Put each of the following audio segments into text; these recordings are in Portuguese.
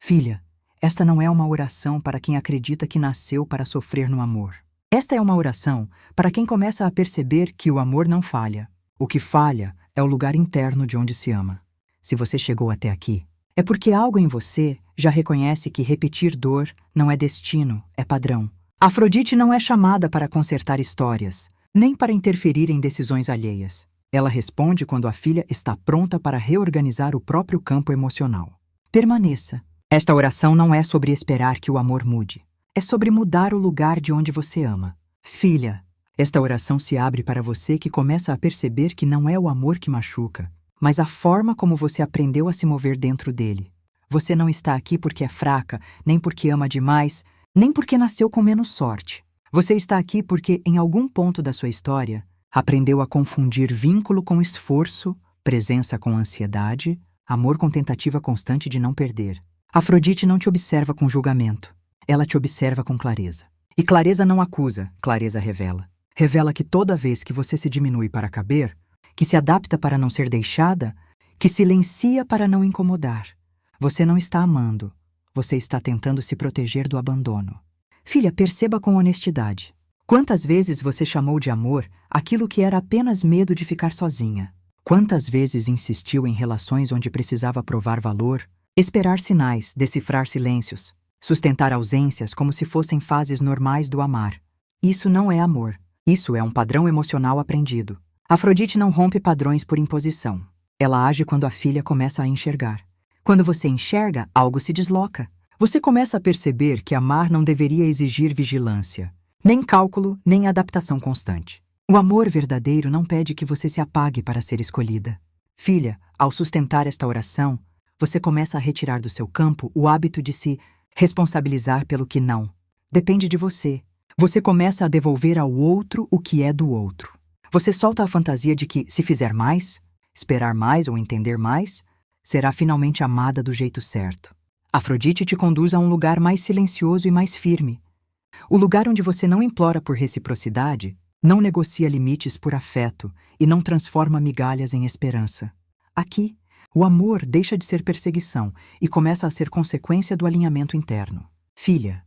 Filha, esta não é uma oração para quem acredita que nasceu para sofrer no amor. Esta é uma oração para quem começa a perceber que o amor não falha. O que falha é o lugar interno de onde se ama. Se você chegou até aqui, é porque algo em você já reconhece que repetir dor não é destino, é padrão. Afrodite não é chamada para consertar histórias, nem para interferir em decisões alheias. Ela responde quando a filha está pronta para reorganizar o próprio campo emocional. Permaneça. Esta oração não é sobre esperar que o amor mude. É sobre mudar o lugar de onde você ama. Filha, esta oração se abre para você que começa a perceber que não é o amor que machuca, mas a forma como você aprendeu a se mover dentro dele. Você não está aqui porque é fraca, nem porque ama demais, nem porque nasceu com menos sorte. Você está aqui porque, em algum ponto da sua história, aprendeu a confundir vínculo com esforço, presença com ansiedade, amor com tentativa constante de não perder. Afrodite não te observa com julgamento. Ela te observa com clareza. E clareza não acusa, clareza revela. Revela que toda vez que você se diminui para caber, que se adapta para não ser deixada, que silencia para não incomodar, você não está amando. Você está tentando se proteger do abandono. Filha, perceba com honestidade. Quantas vezes você chamou de amor aquilo que era apenas medo de ficar sozinha? Quantas vezes insistiu em relações onde precisava provar valor, esperar sinais, decifrar silêncios, sustentar ausências como se fossem fases normais do amar? Isso não é amor. Isso é um padrão emocional aprendido. Afrodite não rompe padrões por imposição. Ela age quando a filha começa a enxergar. Quando você enxerga, algo se desloca. Você começa a perceber que amar não deveria exigir vigilância, nem cálculo, nem adaptação constante. O amor verdadeiro não pede que você se apague para ser escolhida. Filha, ao sustentar esta oração, você começa a retirar do seu campo o hábito de se responsabilizar pelo que não depende de você. Você começa a devolver ao outro o que é do outro. Você solta a fantasia de que, se fizer mais, esperar mais ou entender mais, será finalmente amada do jeito certo. Afrodite te conduz a um lugar mais silencioso e mais firme. O lugar onde você não implora por reciprocidade, não negocia limites por afeto e não transforma migalhas em esperança. Aqui, o amor deixa de ser perseguição e começa a ser consequência do alinhamento interno. Filha,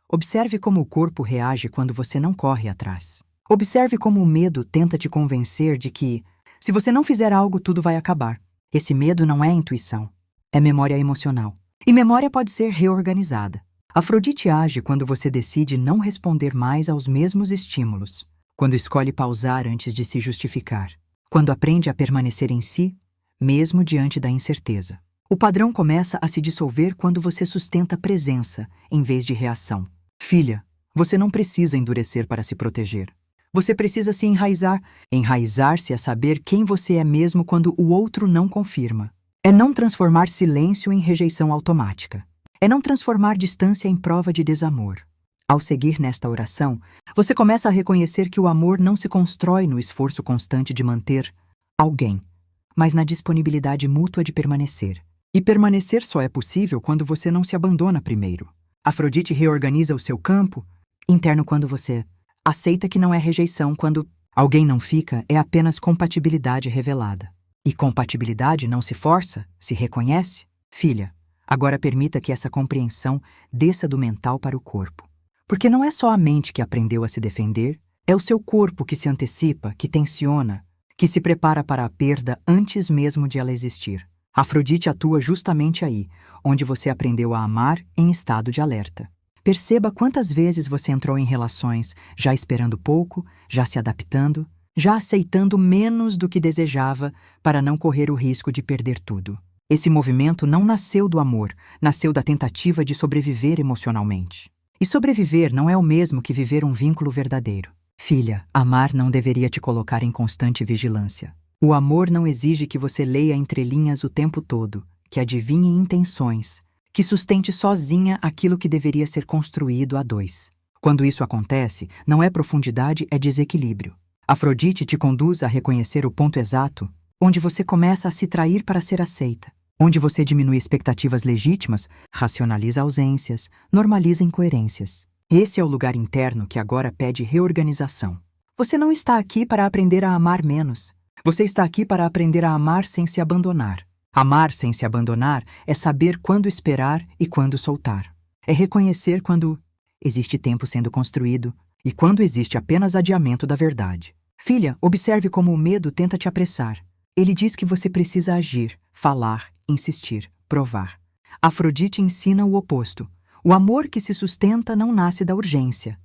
observe como o corpo reage quando você não corre atrás. Observe como o medo tenta te convencer de que, se você não fizer algo, tudo vai acabar. Esse medo não é intuição, é memória emocional. E memória pode ser reorganizada. Afrodite age quando você decide não responder mais aos mesmos estímulos, quando escolhe pausar antes de se justificar, quando aprende a permanecer em si, mesmo diante da incerteza. O padrão começa a se dissolver quando você sustenta presença, em vez de reação. Filha, você não precisa endurecer para se proteger. Você precisa se enraizar. Enraizar-se é saber quem você é mesmo quando o outro não confirma. É não transformar silêncio em rejeição automática. É não transformar distância em prova de desamor. Ao seguir nesta oração, você começa a reconhecer que o amor não se constrói no esforço constante de manter alguém, mas na disponibilidade mútua de permanecer. E permanecer só é possível quando você não se abandona primeiro. Afrodite reorganiza o seu campo interno quando você aceita que não é rejeição, quando alguém não fica, é apenas compatibilidade revelada. E compatibilidade não se força, se reconhece. Filha, agora permita que essa compreensão desça do mental para o corpo. Porque não é só a mente que aprendeu a se defender, é o seu corpo que se antecipa, que tensiona, que se prepara para a perda antes mesmo de ela existir. Afrodite atua justamente aí, onde você aprendeu a amar em estado de alerta. Perceba quantas vezes você entrou em relações já esperando pouco, já se adaptando, já aceitando menos do que desejava para não correr o risco de perder tudo. Esse movimento não nasceu do amor, nasceu da tentativa de sobreviver emocionalmente. E sobreviver não é o mesmo que viver um vínculo verdadeiro. Filha, amar não deveria te colocar em constante vigilância. O amor não exige que você leia entrelinhas o tempo todo, que adivinhe intenções, que sustente sozinha aquilo que deveria ser construído a dois. Quando isso acontece, não é profundidade, é desequilíbrio. Afrodite te conduz a reconhecer o ponto exato onde você começa a se trair para ser aceita, onde você diminui expectativas legítimas, racionaliza ausências, normaliza incoerências. Esse é o lugar interno que agora pede reorganização. Você não está aqui para aprender a amar menos. Você está aqui para aprender a amar sem se abandonar. Amar sem se abandonar é saber quando esperar e quando soltar. É reconhecer quando existe tempo sendo construído e quando existe apenas adiamento da verdade. Filha, observe como o medo tenta te apressar. Ele diz que você precisa agir, falar, insistir, provar. Afrodite ensina o oposto. O amor que se sustenta não nasce da urgência,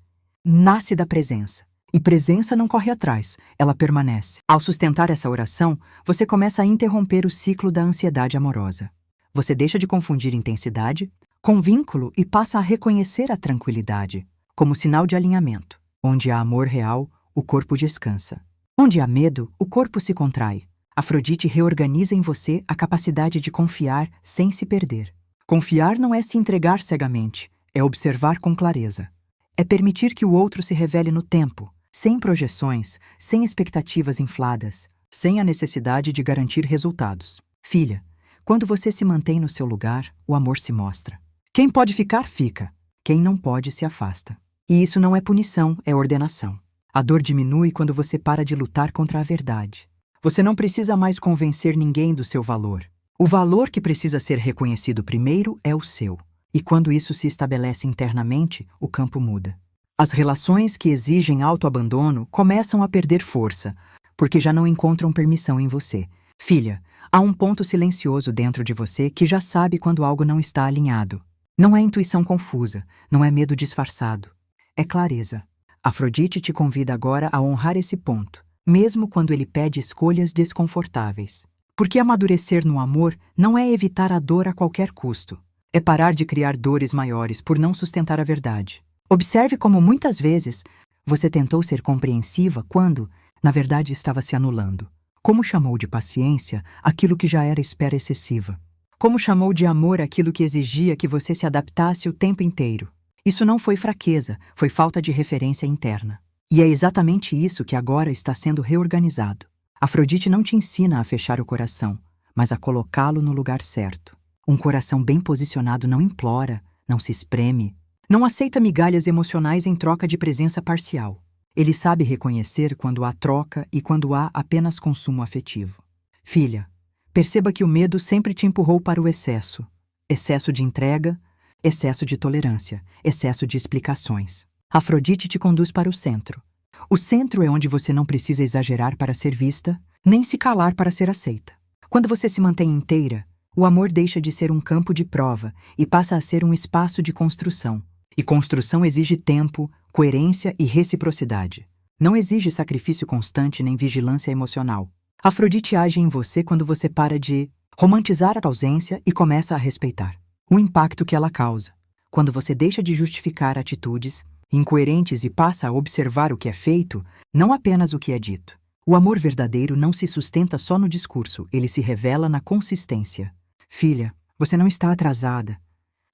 nasce da presença. E presença não corre atrás, ela permanece. Ao sustentar essa oração, você começa a interromper o ciclo da ansiedade amorosa. Você deixa de confundir intensidade com vínculo e passa a reconhecer a tranquilidade como sinal de alinhamento. Onde há amor real, o corpo descansa. Onde há medo, o corpo se contrai. Afrodite reorganiza em você a capacidade de confiar sem se perder. Confiar não é se entregar cegamente, é observar com clareza. É permitir que o outro se revele no tempo, sem projeções, sem expectativas infladas, sem a necessidade de garantir resultados. Filha, quando você se mantém no seu lugar, o amor se mostra. Quem pode ficar, fica. Quem não pode, se afasta. E isso não é punição, é ordenação. A dor diminui quando você para de lutar contra a verdade. Você não precisa mais convencer ninguém do seu valor. O valor que precisa ser reconhecido primeiro é o seu. E quando isso se estabelece internamente, o campo muda. As relações que exigem autoabandono começam a perder força, porque já não encontram permissão em você. Filha, há um ponto silencioso dentro de você que já sabe quando algo não está alinhado. Não é intuição confusa, não é medo disfarçado. É clareza. Afrodite te convida agora a honrar esse ponto, mesmo quando ele pede escolhas desconfortáveis. Porque amadurecer no amor não é evitar a dor a qualquer custo. É parar de criar dores maiores por não sustentar a verdade. Observe como muitas vezes você tentou ser compreensiva quando, na verdade, estava se anulando. Como chamou de paciência aquilo que já era espera excessiva. Como chamou de amor aquilo que exigia que você se adaptasse o tempo inteiro. Isso não foi fraqueza, foi falta de referência interna. E é exatamente isso que agora está sendo reorganizado. Afrodite não te ensina a fechar o coração, mas a colocá-lo no lugar certo. Um coração bem posicionado não implora, não se espreme, não aceita migalhas emocionais em troca de presença parcial. Ele sabe reconhecer quando há troca e quando há apenas consumo afetivo. Filha, perceba que o medo sempre te empurrou para o excesso. Excesso de entrega, excesso de tolerância, excesso de explicações. Afrodite te conduz para o centro. O centro é onde você não precisa exagerar para ser vista, nem se calar para ser aceita. Quando você se mantém inteira, o amor deixa de ser um campo de prova e passa a ser um espaço de construção. E construção exige tempo, coerência e reciprocidade. Não exige sacrifício constante nem vigilância emocional. Afrodite age em você quando você para de romantizar a ausência e começa a respeitar o impacto que ela causa. Quando você deixa de justificar atitudes incoerentes e passa a observar o que é feito, não apenas o que é dito. O amor verdadeiro não se sustenta só no discurso, ele se revela na consistência. Filha, você não está atrasada,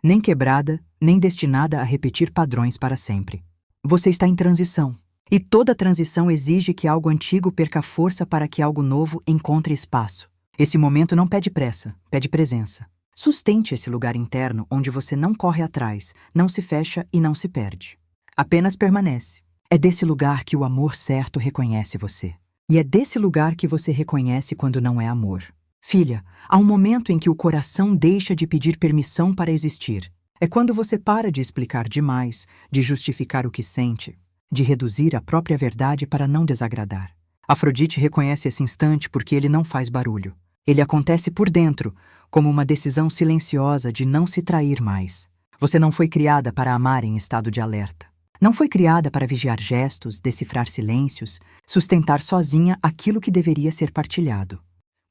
nem quebrada, nem destinada a repetir padrões para sempre. Você está em transição. E toda transição exige que algo antigo perca força para que algo novo encontre espaço. Esse momento não pede pressa, pede presença. Sustente esse lugar interno onde você não corre atrás, não se fecha e não se perde. Apenas permanece. É desse lugar que o amor certo reconhece você. E é desse lugar que você reconhece quando não é amor. Filha, há um momento em que o coração deixa de pedir permissão para existir. É quando você para de explicar demais, de justificar o que sente, de reduzir a própria verdade para não desagradar. Afrodite reconhece esse instante porque ele não faz barulho. Ele acontece por dentro, como uma decisão silenciosa de não se trair mais. Você não foi criada para amar em estado de alerta. Não foi criada para vigiar gestos, decifrar silêncios, sustentar sozinha aquilo que deveria ser partilhado.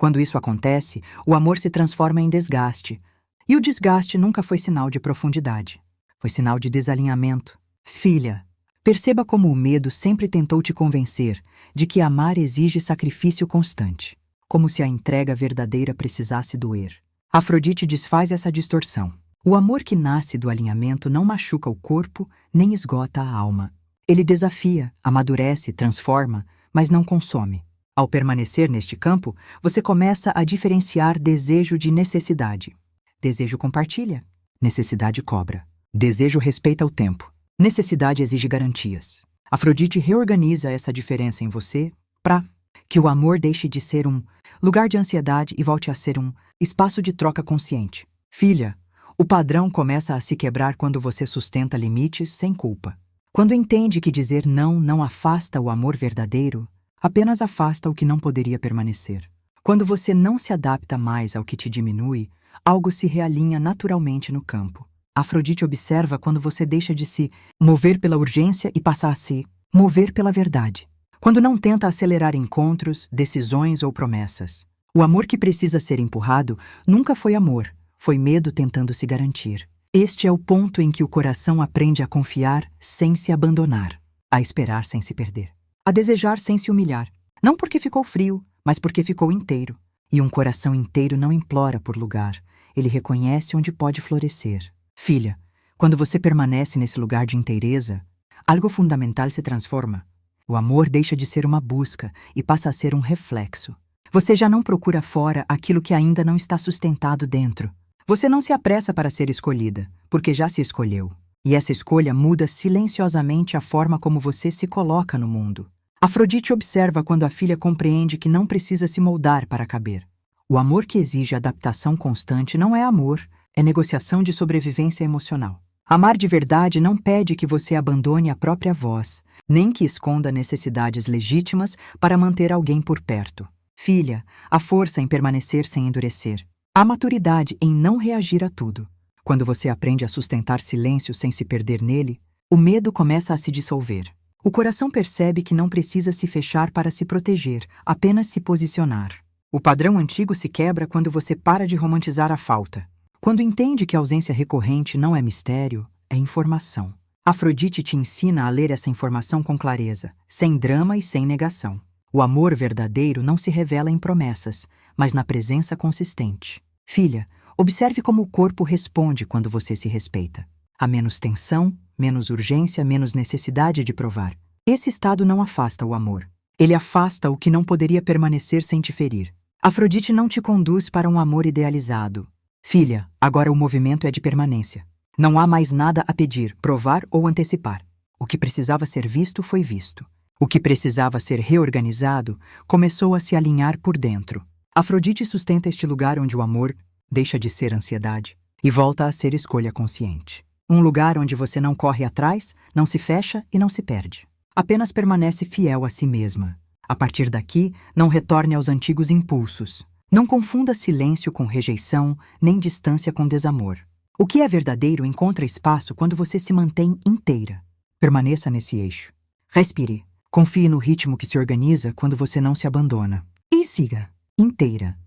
Quando isso acontece, o amor se transforma em desgaste. E o desgaste nunca foi sinal de profundidade. Foi sinal de desalinhamento. Filha, perceba como o medo sempre tentou te convencer de que amar exige sacrifício constante. Como se a entrega verdadeira precisasse doer. Afrodite desfaz essa distorção. O amor que nasce do alinhamento não machuca o corpo, nem esgota a alma. Ele desafia, amadurece, transforma, mas não consome. Ao permanecer neste campo, você começa a diferenciar desejo de necessidade. Desejo compartilha, necessidade cobra. Desejo respeita o tempo. Necessidade exige garantias. Afrodite reorganiza essa diferença em você para Que o amor deixe de ser um lugar de ansiedade e volte a ser um espaço de troca consciente. Filha, o padrão começa a se quebrar quando você sustenta limites sem culpa. Quando entende que dizer não não afasta o amor verdadeiro, apenas afasta o que não poderia permanecer. Quando você não se adapta mais ao que te diminui, algo se realinha naturalmente no campo. Afrodite observa quando você deixa de se mover pela urgência e passa a se mover pela verdade. Quando não tenta acelerar encontros, decisões ou promessas. O amor que precisa ser empurrado nunca foi amor, foi medo tentando se garantir. Este é o ponto em que o coração aprende a confiar sem se abandonar, a esperar sem se perder, a desejar sem se humilhar. Não porque ficou frio, mas porque ficou inteiro. E um coração inteiro não implora por lugar, ele reconhece onde pode florescer. Filha, quando você permanece nesse lugar de inteireza, algo fundamental se transforma. O amor deixa de ser uma busca e passa a ser um reflexo. Você já não procura fora aquilo que ainda não está sustentado dentro. Você não se apressa para ser escolhida, porque já se escolheu. E essa escolha muda silenciosamente a forma como você se coloca no mundo. Afrodite observa quando a filha compreende que não precisa se moldar para caber. O amor que exige adaptação constante não é amor, é negociação de sobrevivência emocional. Amar de verdade não pede que você abandone a própria voz, nem que esconda necessidades legítimas para manter alguém por perto. Filha, há força em permanecer sem endurecer. Há maturidade em não reagir a tudo. Quando você aprende a sustentar silêncio sem se perder nele, o medo começa a se dissolver. O coração percebe que não precisa se fechar para se proteger, apenas se posicionar. O padrão antigo se quebra quando você para de romantizar a falta. Quando entende que a ausência recorrente não é mistério, é informação. Afrodite te ensina a ler essa informação com clareza, sem drama e sem negação. O amor verdadeiro não se revela em promessas, mas na presença consistente. Filha, observe como o corpo responde quando você se respeita. Há menos tensão, menos urgência, menos necessidade de provar. Esse estado não afasta o amor. Ele afasta o que não poderia permanecer sem te ferir. Afrodite não te conduz para um amor idealizado. Filha, agora o movimento é de permanência. Não há mais nada a pedir, provar ou antecipar. O que precisava ser visto foi visto. O que precisava ser reorganizado começou a se alinhar por dentro. Afrodite sustenta este lugar onde o amor deixa de ser ansiedade e volta a ser escolha consciente. Um lugar onde você não corre atrás, não se fecha e não se perde. Apenas permanece fiel a si mesma. A partir daqui, não retorne aos antigos impulsos. Não confunda silêncio com rejeição, nem distância com desamor. O que é verdadeiro encontra espaço quando você se mantém inteira. Permaneça nesse eixo. Respire. Confie no ritmo que se organiza quando você não se abandona. E siga, inteira,